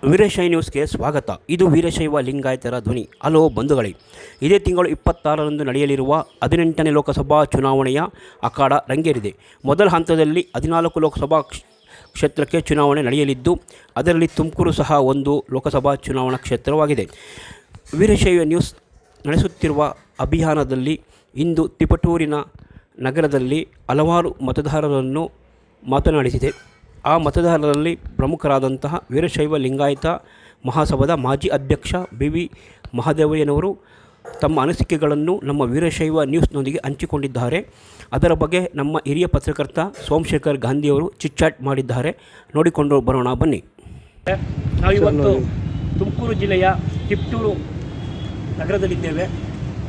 ವೀರಶೈವ ನ್ಯೂಸ್ಗೆ ಸ್ವಾಗತ. ಇದು ವೀರಶೈವ ಲಿಂಗಾಯತರ ಧ್ವನಿ. ಹಲೋ ಬಂಧುಗಳೇ, ಇದೇ ತಿಂಗಳು 26ರಂದು ನಡೆಯಲಿರುವ 18ನೇ ಲೋಕಸಭಾ ಚುನಾವಣೆಯ ಅಖಾಡ ರಂಗೇರಿದೆ. ಮೊದಲ ಹಂತದಲ್ಲಿ 14 ಲೋಕಸಭಾ ಕ್ಷೇತ್ರಕ್ಕೆ ಚುನಾವಣೆ ನಡೆಯಲಿದ್ದು, ಅದರಲ್ಲಿ ತುಮಕೂರು ಸಹ ಒಂದು ಲೋಕಸಭಾ ಚುನಾವಣಾ ಕ್ಷೇತ್ರವಾಗಿದೆ. ವೀರಶೈವ ನ್ಯೂಸ್ ನಡೆಸುತ್ತಿರುವ ಅಭಿಯಾನದಲ್ಲಿ ಇಂದು ತಿಪಟೂರಿನ ನಗರದಲ್ಲಿ ಹಲವಾರು ಮತದಾರರನ್ನು ಮಾತನಾಡಿಸಿದೆ. ಆ ಮತದಾರರಲ್ಲಿ ಪ್ರಮುಖರಾದಂತಹ ವೀರಶೈವ ಲಿಂಗಾಯತ ಮಹಾಸಭಾದ ಮಾಜಿ ಅಧ್ಯಕ್ಷ ಬಿ.ವಿ. ಮಹದೇವಯ್ಯನವರು ತಮ್ಮ ಅನಿಸಿಕೆಗಳನ್ನು ನಮ್ಮ ವೀರಶೈವ ನ್ಯೂಸ್ನೊಂದಿಗೆ ಹಂಚಿಕೊಂಡಿದ್ದಾರೆ. ಅದರ ಬಗ್ಗೆ ನಮ್ಮ ಹಿರಿಯ ಪತ್ರಕರ್ತ ಸೋಮಶೇಖರ್ ಗಾಂಧಿಯವರು ಚಿಟ್ಚಾಟ್ ಮಾಡಿದ್ದಾರೆ. ನೋಡಿಕೊಂಡು ಬರೋಣ ಬನ್ನಿ. ನಾವಿವತ್ತು ತುಮಕೂರು ಜಿಲ್ಲೆಯ ತಿಪಟೂರು ನಗರದಲ್ಲಿದ್ದೇವೆ.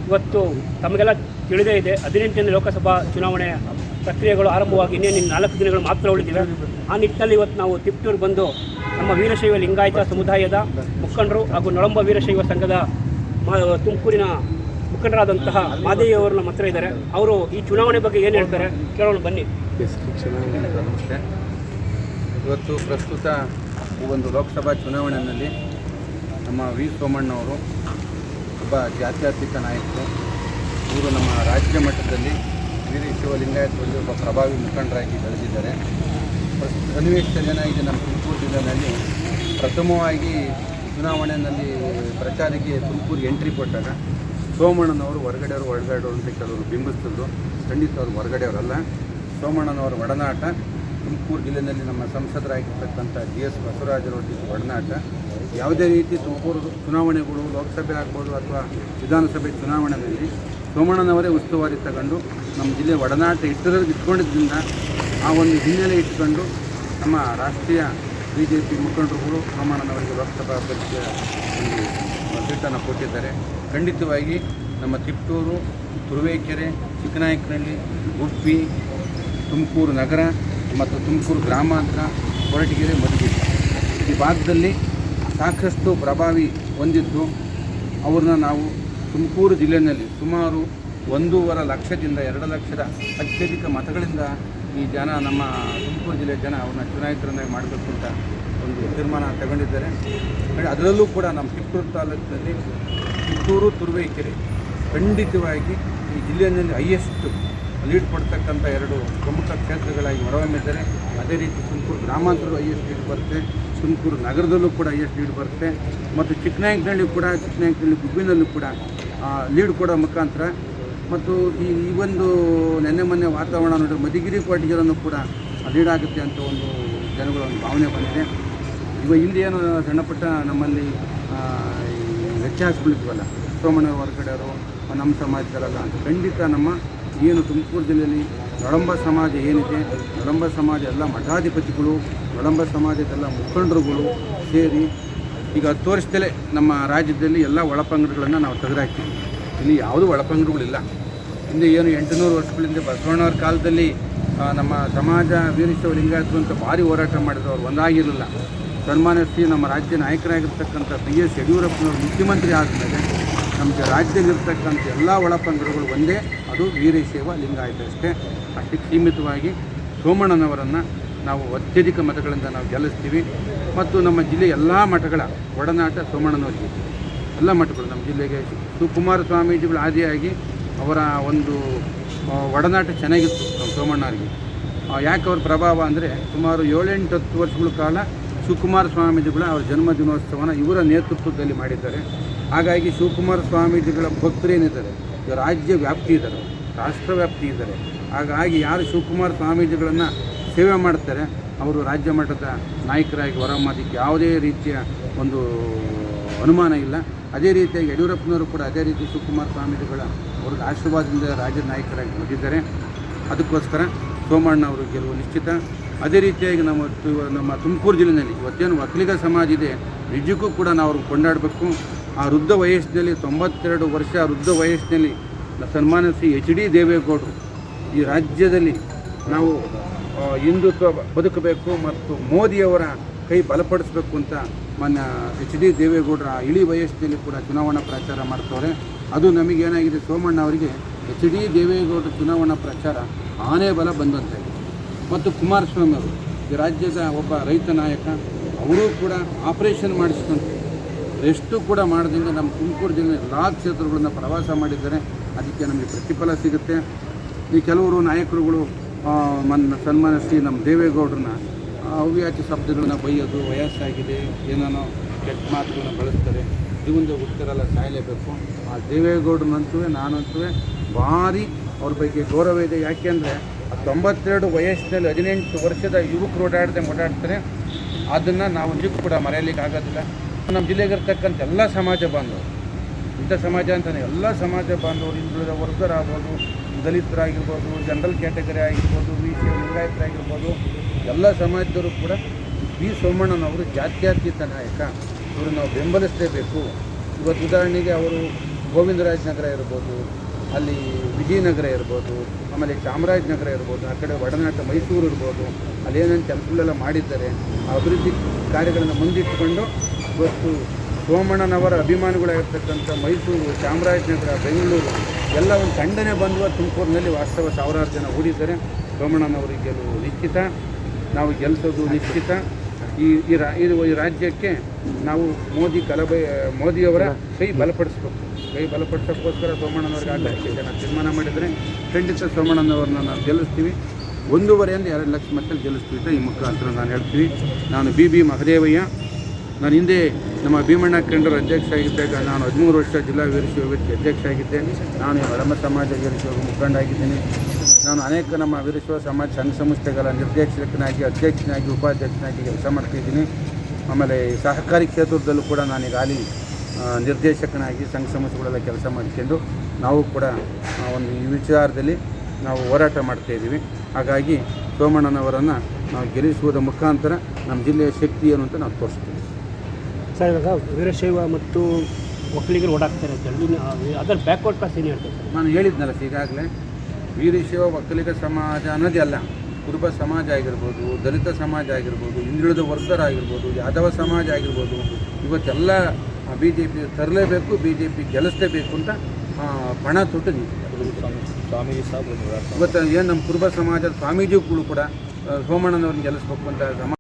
ಇವತ್ತು ತಮಗೆಲ್ಲ ತಿಳಿದೇ ಇದೆ, 18ನೇ ಲೋಕಸಭಾ ಚುನಾವಣೆ ಪ್ರಕ್ರಿಯೆಗಳು ಆರಂಭವಾಗಿ ಇನ್ನೇನು 4 ದಿನಗಳು ಮಾತ್ರ ಉಳಿದಿವೆ. ಆ ನಿಟ್ಟಿನಲ್ಲಿ ಇವತ್ತು ನಾವು ತಿಪಟೂರು ಬಂದು ನಮ್ಮ ವೀರಶೈವ ಲಿಂಗಾಯತ ಸಮುದಾಯದ ಮುಖಂಡರು ಹಾಗೂ ನೊಳಂಬ ವೀರಶೈವ ಸಂಘದ ತುಮಕೂರಿನ ಮುಖಂಡರಾದಂತಹ ಮಾದೇವಿಯವರು ನಮ್ಮ ಹತ್ರ ಇದ್ದಾರೆ. ಅವರು ಈ ಚುನಾವಣೆ ಬಗ್ಗೆ ಏನು ಹೇಳ್ತಾರೆ ಕೇಳೋಣ ಬನ್ನಿ. ನಮಸ್ತೆ. ಇವತ್ತು ಪ್ರಸ್ತುತ ಈ ಒಂದು ಲೋಕಸಭಾ ಚುನಾವಣೆಯಲ್ಲಿ ನಮ್ಮ ವಿ ಸೋಮಣ್ಣವರು ಒಬ್ಬ ಜಾತ್ಯತೀತ ನಾಯಕರು. ಇವರು ನಮ್ಮ ರಾಜ್ಯ ಮಟ್ಟದಲ್ಲಿ ವೀರಶೈವ ಲಿಂಗಾಯತರಲ್ಲಿ ಒಬ್ಬ ಪ್ರಭಾವಿ ಮುಖಂಡರಾಗಿ ಬೆಳೆದಿದ್ದಾರೆ. ಸನ್ನಿವೇಶದಲ್ಲಿ ಏನಾಗಿದೆ, ನಮ್ಮ ತುಮಕೂರು ಜಿಲ್ಲೆಯಲ್ಲಿ ಪ್ರಥಮವಾಗಿ ಚುನಾವಣೆಯಲ್ಲಿ ಪ್ರಚಾರಕ್ಕೆ ತುಮಕೂರಿಗೆ ಎಂಟ್ರಿ ಕೊಟ್ಟಾಗ ಸೋಮಣ್ಣನವರು ಒಳಗಡೆಯವರು ಅಂತ ಕೆಲವರು ಬಿಂಬಿಸ್ತಿದ್ರು. ಖಂಡಿತ ಅವರು ಹೊರಗಡೆಯವರಲ್ಲ. ಸೋಮಣ್ಣನವರ ಒಡನಾಟ ತುಮಕೂರು ಜಿಲ್ಲೆಯಲ್ಲಿ ನಮ್ಮ ಸಂಸದರಾಗಿರ್ತಕ್ಕಂಥ GS ಬಸವರಾಜರೊಟ್ಟಿಗೆ ಒಡನಾಟ. ಯಾವುದೇ ರೀತಿ ತುಮಕೂರು ಚುನಾವಣೆಗಳು ಲೋಕಸಭೆ ಆಗ್ಬೋದು ಅಥವಾ ವಿಧಾನಸಭೆ ಚುನಾವಣೆಯಲ್ಲಿ ಸೋಮಣ್ಣನವರೇ ಉಸ್ತುವಾರಿ ತಗೊಂಡು ನಮ್ಮ ಜಿಲ್ಲೆ ಒಡನಾಟ ಇಟ್ಕೊಂಡಿದ್ದರಿಂದ ಆ ಒಂದು ಹಿನ್ನೆಲೆ ಇಟ್ಕೊಂಡು ನಮ್ಮ ರಾಷ್ಟ್ರೀಯ BJP ಮುಖಂಡರುಗಳು ಸೋಮಣ್ಣನವರಿಗೆ ಲೋಕಸಭಾ ಅಭ್ಯರ್ಥಿಯ ಒಂದು ಸೀಟನ್ನು ಕೊಟ್ಟಿದ್ದಾರೆ. ಖಂಡಿತವಾಗಿ ನಮ್ಮ ತಿಪಟೂರು, ತುರುವೇಕೆರೆ, ಚಿಕ್ಕನಾಯಕನಹಳ್ಳಿ, ಗುಬ್ಬಿ, ತುಮಕೂರು ನಗರ ಮತ್ತು ತುಮಕೂರು ಗ್ರಾಮಾಂತರ, ಕೊರಟಗೆರೆ, ಮಧುಗಿರಿ ಈ ಭಾಗದಲ್ಲಿ ಸಾಕಷ್ಟು ಪ್ರಭಾವಿ ಹೊಂದಿದ್ದು ಅವ್ರನ್ನ ನಾವು ತುಮಕೂರು ಜಿಲ್ಲೆಯಲ್ಲಿ ಸುಮಾರು 1.5 ಲಕ್ಷದಿಂದ 2 ಲಕ್ಷದ ಅತ್ಯಧಿಕ ಮತಗಳಿಂದ ಈ ಜನ ನಮ್ಮ ತುಮಕೂರು ಜಿಲ್ಲೆಯ ಜನ ಅವ್ರನ್ನ ಚುನಾಯಿತರನ್ನಾಗಿ ಮಾಡಬೇಕು ಅಂತ ಒಂದು ತೀರ್ಮಾನ ತಗೊಂಡಿದ್ದಾರೆ. ಅದರಲ್ಲೂ ಕೂಡ ನಮ್ಮ ತಿಪಟೂರು ತಾಲೂಕಿನಲ್ಲಿ ತಿಪಟೂರು, ತುರುವೇಕೆರೆ ಖಂಡಿತವಾಗಿ ಈ ಜಿಲ್ಲೆಯಲ್ಲಿ ಹೈಯೆಸ್ಟ್ ಲೀಡ್ ಕೊಡ್ತಕ್ಕಂಥ 2 ಪ್ರಮುಖ ಕ್ಷೇತ್ರಗಳಾಗಿ ಹೊರಹೊಮ್ಮಿದ್ದಾರೆ. ಅದೇ ರೀತಿ ತುಮಕೂರು ಗ್ರಾಮಾಂತರದಲ್ಲೂ ಹೈಯೆಸ್ಟ್ ಲೀಡ್ ಬರುತ್ತೆ, ತುಮಕೂರು ನಗರದಲ್ಲೂ ಕೂಡ ಹೈಯೆಸ್ಟ್ ಲೀಡ್ ಬರುತ್ತೆ ಮತ್ತು ಚಿಕ್ಕನಾಯಕನಹಳ್ಳಿ ಗುಬ್ಬಿನಲ್ಲೂ ಕೂಡ ಲೀಡ್ ಕೊಡೋ ಮುಖಾಂತರ ಮತ್ತು ಈ ಒಂದು ಮೊನ್ನೆ ವಾತಾವರಣ ನೋಡಿ ಮಧುಗಿರಿ, ಕೊರಟಗೆರೆಯನ್ನು ಕೂಡ ಲೀಡ್ ಆಗುತ್ತೆ ಅಂತ ಒಂದು ಜನಗಳ ಒಂದು ಭಾವನೆ ಬಂದಿದೆ. ಇಲ್ಲಿ ಏನು ಸಣ್ಣಪುಟ್ಟ ನಮ್ಮಲ್ಲಿ ವ್ಯತ್ಯಾಸಗಳಿದ್ವಲ್ಲ, ಸೋಮಣ್ಣ ಹೊರಗಡೆಯವರು ನಮ್ಮ ಸಮಾಜದಲ್ಲ ಅಂತ ಖಂಡಿತ ನಮ್ಮ ಏನು ತುಮಕೂರು ಜಿಲ್ಲೆಯಲ್ಲಿ ನೊಳಂಬ ಸಮಾಜ ಏನಿದೆ, ನೊಳಂಬ ಸಮಾಜ ಎಲ್ಲ ಮಠಾಧಿಪತಿಗಳು, ನೊಳಂಬ ಸಮಾಜದೆಲ್ಲ ಮುಖಂಡರುಗಳು ಸೇರಿ ಈಗ 10 ವರ್ಷದಲ್ಲೇ ನಮ್ಮ ರಾಜ್ಯದಲ್ಲಿ ಎಲ್ಲ ಒಳಪಂಗಡಗಳನ್ನು ನಾವು ತೆಗೆದುಹಾಕ್ತೀವಿ. ಇಲ್ಲಿ ಯಾವುದೂ ಒಳಪಂಗಡಗಳಿಲ್ಲ. ಹಿಂದೆ ಏನು 800 ವರ್ಷಗಳಿಂದ ಬಸವಣ್ಣವ್ರ ಕಾಲದಲ್ಲಿ ನಮ್ಮ ಸಮಾಜ ವೀರಶೈವ ಲಿಂಗಾಯತರು ಅಂತ ಭಾರಿ ಹೋರಾಟ ಮಾಡಿದ್ರು. ಅವ್ರು ಒಂದಾಗಿರಲಿಲ್ಲ. ಸನ್ಮಾನ್ಯ ಶ್ರೀ ನಮ್ಮ ರಾಜ್ಯ ನಾಯಕರಾಗಿರ್ತಕ್ಕಂಥ B.S. ಯಡಿಯೂರಪ್ಪನವರು ಮುಖ್ಯಮಂತ್ರಿ ಆದಮೇಲೆ ನಮಗೆ ರಾಜ್ಯದಲ್ಲಿರ್ತಕ್ಕಂಥ ಎಲ್ಲ ಒಳಪಂಗಡಗಳು ಒಂದೇ, ಅದು ವೀರಶೈವ ಲಿಂಗಾಯತ ಅಷ್ಟೇ. ಅಷ್ಟಕ್ಕೆ ಸೀಮಿತವಾಗಿ ಸೋಮಣ್ಣನವರನ್ನು ನಾವು ಅತ್ಯಧಿಕ ಮತಗಳಿಂದ ನಾವು ಗೆಲ್ಲಿಸ್ತೀವಿ. ಮತ್ತು ನಮ್ಮ ಜಿಲ್ಲೆಯ ಎಲ್ಲ ಮಠಗಳ ಒಡನಾಟ ಸೋಮಣ್ಣನವರಿಗೆ, ಎಲ್ಲ ಮಠಗಳು ನಮ್ಮ ಜಿಲ್ಲೆಗೆ ಶಿವಕುಮಾರ ಸ್ವಾಮೀಜಿಗಳು ಆದಿಯಾಗಿ ಅವರ ಒಂದು ಒಡನಾಟ ಚೆನ್ನಾಗಿತ್ತು ನಮ್ಮ ಸೋಮಣ್ಣವರಿಗೆ. ಯಾಕೆ ಅವ್ರ ಪ್ರಭಾವ ಅಂದರೆ ಸುಮಾರು 7-8-10 ವರ್ಷಗಳ ಕಾಲ ಶಿವಕುಮಾರ ಸ್ವಾಮೀಜಿಗಳ ಅವರ ಜನ್ಮ ದಿನೋತ್ಸವನ ಇವರ ನೇತೃತ್ವದಲ್ಲಿ ಮಾಡಿದ್ದಾರೆ. ಹಾಗಾಗಿ ಶಿವಕುಮಾರ ಸ್ವಾಮೀಜಿಗಳ ಭಕ್ತರೇನಿದ್ದಾರೆ ರಾಜ್ಯ ವ್ಯಾಪ್ತಿ ಇದ್ದಾರೆ, ರಾಷ್ಟ್ರ ವ್ಯಾಪ್ತಿ ಇದ್ದಾರೆ. ಹಾಗಾಗಿ ಯಾರು ಶಿವಕುಮಾರ ಸ್ವಾಮೀಜಿಗಳನ್ನು ಸೇವೆ ಮಾಡ್ತಾರೆ ಅವರು ರಾಜ್ಯ ಮಟ್ಟದ ನಾಯಕರಾಗಿ ಹೊರಹೊಮ್ಮೋದಕ್ಕೆ ಯಾವುದೇ ರೀತಿಯ ಒಂದು ಅನುಮಾನ ಇಲ್ಲ. ಅದೇ ರೀತಿಯಾಗಿ ಯಡಿಯೂರಪ್ಪನವರು ಕೂಡ ಅದೇ ರೀತಿ ಶಿವಕುಮಾರ ಸ್ವಾಮೀಜಿಗಳ ಅವ್ರಿಗೆ ಆಶೀರ್ವಾದದಿಂದ ರಾಜ್ಯದ ನಾಯಕರಾಗಿ ಬಂದಿದ್ದಾರೆ. ಅದಕ್ಕೋಸ್ಕರ ಸೋಮಣ್ಣ ಅವರು ಗೆಲುವು ನಿಶ್ಚಿತ. ಅದೇ ರೀತಿಯಾಗಿ ನಮ್ಮ ತುಮಕೂರು ಜಿಲ್ಲೆಯಲ್ಲಿ ಇವತ್ತೇನು ಒಕ್ಕಲಿಗ ಸಮಾಜ ಇದೆ, ನಿಜಕ್ಕೂ ಕೂಡ ನಾವು ಅವ್ರಿಗೆ ಕೊಂಡಾಡಬೇಕು. ಆ ವೃದ್ಧ ವಯಸ್ಸಿನಲ್ಲಿ 92 ವರ್ಷ ವೃದ್ಧ ವಯಸ್ಸಿನಲ್ಲಿ ಸನ್ಮಾನ್ಯ ಶ್ರೀ HD ದೇವೇಗೌಡರು ಈ ರಾಜ್ಯದಲ್ಲಿ ನಾವು ಹಿಂದುತ್ವ ಬದುಕಬೇಕು ಮತ್ತು ಮೋದಿಯವರ ಕೈ ಬಲಪಡಿಸಬೇಕು ಅಂತ ಮಾನ್ಯ HD ದೇವೇಗೌಡರ ಇಳಿ ವಯಸ್ಸಿನಲ್ಲಿ ಕೂಡ ಚುನಾವಣಾ ಪ್ರಚಾರ ಮಾಡ್ತವ್ರೆ. ಅದು ನಮಗೇನಾಗಿದೆ, ಸೋಮಣ್ಣ ಅವರಿಗೆ HD ದೇವೇಗೌಡರ ಚುನಾವಣಾ ಪ್ರಚಾರ ಆನೆ ಬಲ ಬಂದಂತಾಗಿದೆ. ಮತ್ತು ಕುಮಾರಸ್ವಾಮಿ ಅವರು ಈ ರಾಜ್ಯದ ಒಬ್ಬ ರೈತ ನಾಯಕ, ಅವರು ಕೂಡ ಆಪರೇಷನ್ ಮಾಡಿಸ್ಕೊಂಡು ರೆಸ್ಟು ಕೂಡ ಮಾಡದಿಂದ ನಮ್ಮ ತುಮಕೂರು ಜಿಲ್ಲೆ ಎಲ್ಲ ಕ್ಷೇತ್ರಗಳನ್ನ ಪ್ರವಾಸ ಮಾಡಿದ್ದಾರೆ. ಅದಕ್ಕೆ ನಮಗೆ ಪ್ರತಿಫಲ ಸಿಗುತ್ತೆ. ಈ ಕೆಲವರು ನಾಯಕರುಗಳು ಸನ್ಮಾನ ಶ್ರೀ ನಮ್ಮ ದೇವೇಗೌಡರನ್ನ ಅವ್ಯಾಚ ಶಬ್ದಗಳನ್ನ ಬೈಯೋದು, ವಯಸ್ಸಾಗಿದೆ ಏನೇನೋ ಕೆಟ್ಟ ಮಾತುಗಳನ್ನ ಬಳಸ್ತಾರೆ. ಜೀವನದ ಹುಟ್ಟಿರಲ್ಲ, ಸಾಯಲೇಬೇಕು. ಆ ದೇವೇಗೌಡರಂತೂ ನಾನಂತೂ ಭಾರಿ ಅವ್ರ ಬಗ್ಗೆ ಗೌರವ ಇದೆ. ಯಾಕೆಂದರೆ 92 ವಯಸ್ಸಿನಲ್ಲಿ 18 ವರ್ಷದ ಯುವಕರು ಓಡಾಡ್ತಾರೆ. ಅದನ್ನು ನಾವು ನಿಜಕ್ಕೂ ಕೂಡ ಮರೆಯಲಿಕ್ಕೆ ಆಗೋದಿಲ್ಲ. ನಮ್ಮ ಜಿಲ್ಲೆಗಿರ್ತಕ್ಕಂಥ ಎಲ್ಲ ಸಮಾಜ ಬಾಂಧವರು, ಇಂಥ ಸಮಾಜ ಅಂತಲೇ ಎಲ್ಲ ಸಮಾಜ ಬಾಂಧವರು, ಹಿಂದುಳಿದ ವರ್ಗರಾಗ್ಬೋದು, ದಲಿತರಾಗಿರ್ಬೋದು, ಜನರಲ್ ಕ್ಯಾಟಗರಿ ಆಗಿರ್ಬೋದು, ಲಿಂಗಾಯತರಾಗಿರ್ಬೋದು, ಎಲ್ಲ ಸಮಾಜದವರು ಕೂಡ ವಿ ಸೋಮಣ್ಣನವರು ಜಾತ್ಯತೀತ ನಾಯಕ. ಇವರು ನಾವು ಬೆಂಬಲಿಸಲೇಬೇಕು. ಇವತ್ತು ಉದಾಹರಣೆಗೆ ಅವರು ಗೋವಿಂದರಾಜನಗರ ಇರ್ಬೋದು, ಅಲ್ಲಿ ವಿಜಯನಗರ ಇರ್ಬೋದು, ಆಮೇಲೆ ಚಾಮರಾಜನಗರ ಇರ್ಬೋದು, ಆ ಕಡೆ ಒಡನಾಟ ಮೈಸೂರು ಇರ್ಬೋದು, ಅಲ್ಲೇನೇನು ಕೆಲಸಗಳೆಲ್ಲ ಮಾಡಿದ್ದಾರೆ. ಆ ಅಭಿವೃದ್ಧಿ ಕಾರ್ಯಗಳನ್ನು ಮುಂದಿಟ್ಟುಕೊಂಡು ಇವತ್ತು ಸೋಮಣ್ಣನವರ ಅಭಿಮಾನಿಗಳಾಗಿರ್ತಕ್ಕಂಥ ಮೈಸೂರು, ಚಾಮರಾಜನಗರ, ಬೆಂಗಳೂರು ಎಲ್ಲ ಒಂದು ತಂಡನೇ ಬಂದು ತುಮಕೂರಿನಲ್ಲಿ ವಾಸ್ತವ ಸಾವಿರಾರು ಜನ ಹೂಡಿದ್ದಾರೆ. ಸೋಮಣ್ಣನವರಿಗೆ ಗೆಲುವು ನಿಶ್ಚಿತ, ನಾವು ಗೆಲ್ಲಿಸೋದು ನಿಶ್ಚಿತ. ಈ ರಾಜ್ಯಕ್ಕೆ ನಾವು ಮೋದಿಯವರ ಕೈ ಬಲಪಡಿಸೋಕ್ಕೋಸ್ಕರ ಸೋಮಣ್ಣನವ್ರಿಗೆ ಆಗಲಿಕ್ಕೆ ಜನ ತೀರ್ಮಾನ ಮಾಡಿದರೆ ಖಂಡಿತ ಸೋಮಣ್ಣನವ್ರನ್ನ ನಾವು ಗೆಲ್ಲಿಸ್ತೀವಿ. 1.5 2 ಲಕ್ಷ ಮಟ್ಟಲ್ಲಿ ಗೆಲ್ಲಿಸ್ತೀವಿ. ಈ ಮುಖಾಂತರ ನಾನು ಹೇಳ್ತೀವಿ. ನಾನು ಬಿ ಮಹದೇವಯ್ಯ. ನಾನು ಹಿಂದೆ ನಮ್ಮ ಭೀಮಣ್ಣ ಕಂಡರ ಅಧ್ಯಕ್ಷ ಆಗಿದ್ದಾಗ ನಾನು 13 ವರ್ಷ ಜಿಲ್ಲಾ ವೀರಶೈವ ವೇದಿಕೆ ಅಧ್ಯಕ್ಷ ಆಗಿದ್ದೆ. ನಾನು ಎಡಮ ಸಮಾಜ ವೀರಶೈವ ಮುಖಂಡ ಆಗಿದ್ದೀನಿ. ನಾನು ಅನೇಕ ನಮ್ಮ ವೀರಶೈವ ಸಮಾಜ ಸಂಘ ಸಂಸ್ಥೆಗಳ ನಿರ್ದೇಶಕನಾಗಿ, ಅಧ್ಯಕ್ಷನಾಗಿ, ಉಪಾಧ್ಯಕ್ಷನಾಗಿ ಕೆಲಸ ಮಾಡ್ತಿದ್ದೀನಿ. ಆಮೇಲೆ ಸಹಕಾರಿ ಕ್ಷೇತ್ರದಲ್ಲೂ ಕೂಡ ನಾನೀಗಾಗಲೇ ನಿರ್ದೇಶಕನಾಗಿ ಸಂಘ ಸಂಸ್ಥೆಗಳೆಲ್ಲ ಕೆಲಸ ಮಾಡಿಕೊಂಡು ನಾವು ಕೂಡ ಒಂದು ಈ ವಿಚಾರದಲ್ಲಿ ನಾವು ಹೋರಾಟ ಮಾಡ್ತಾಯಿದ್ದೀವಿ. ಹಾಗಾಗಿ ಸೋಮಣ್ಣನವರನ್ನು ನಾವು ಗೆಲ್ಲಿಸುವುದರ ಮುಖಾಂತರ ನಮ್ಮ ಜಿಲ್ಲೆಯ ಶಕ್ತಿ ಏನು ಅಂತ ನಾವು ತೋರಿಸ್ತೀವಿ. ಸರ್, ಇವಾಗ ವೀರಶೈವ ಮತ್ತು ಒಕ್ಕಲಿಗರು ಓಡಾಡ್ತಾರೆ ಅಂತ ಹೇಳಿ ಅದರ ಬ್ಯಾಕ್ವರ್ಡ್ ಕ್ಲಾಸ್ ಏನು ಹೇಳ್ತಾರೆ ಸರ್? ನಾನು ಹೇಳಿದ್ನಲ್ಲ ಈಗಾಗಲೇ, ವೀರಶೈವ ಒಕ್ಕಲಿಗ ಸಮಾಜ ಅನ್ನೋದೇ ಅಲ್ಲ, ಕುರುಬ ಸಮಾಜ ಆಗಿರ್ಬೋದು, ದಲಿತ ಸಮಾಜ ಆಗಿರ್ಬೋದು, ಹಿಂದುಳಿದ ವರ್ಗರಾಗಿರ್ಬೋದು, ಯಾದವ ಸಮಾಜ ಆಗಿರ್ಬೋದು, ಇವತ್ತೆಲ್ಲ BJP ತರಲೇಬೇಕು, BJP ಗೆಲ್ಲಿಸಲೇಬೇಕು ಅಂತ ಪಣ ತೊಟ್ಟು ನಿಂತಿದ್ದಾರೆ. ಸ್ವಾಮೀಜಿ ಸಾಹೇಬ್ ಇವತ್ತು ಏನು ನಮ್ಮ ಕುರುಬ ಸಮಾಜದ ಸ್ವಾಮೀಜಿಗಳು ಕೂಡ ಸೋಮಣ್ಣನವ್ರನ್ನ ಗೆಲ್ಲಿಸ್ಬೇಕು ಅಂತ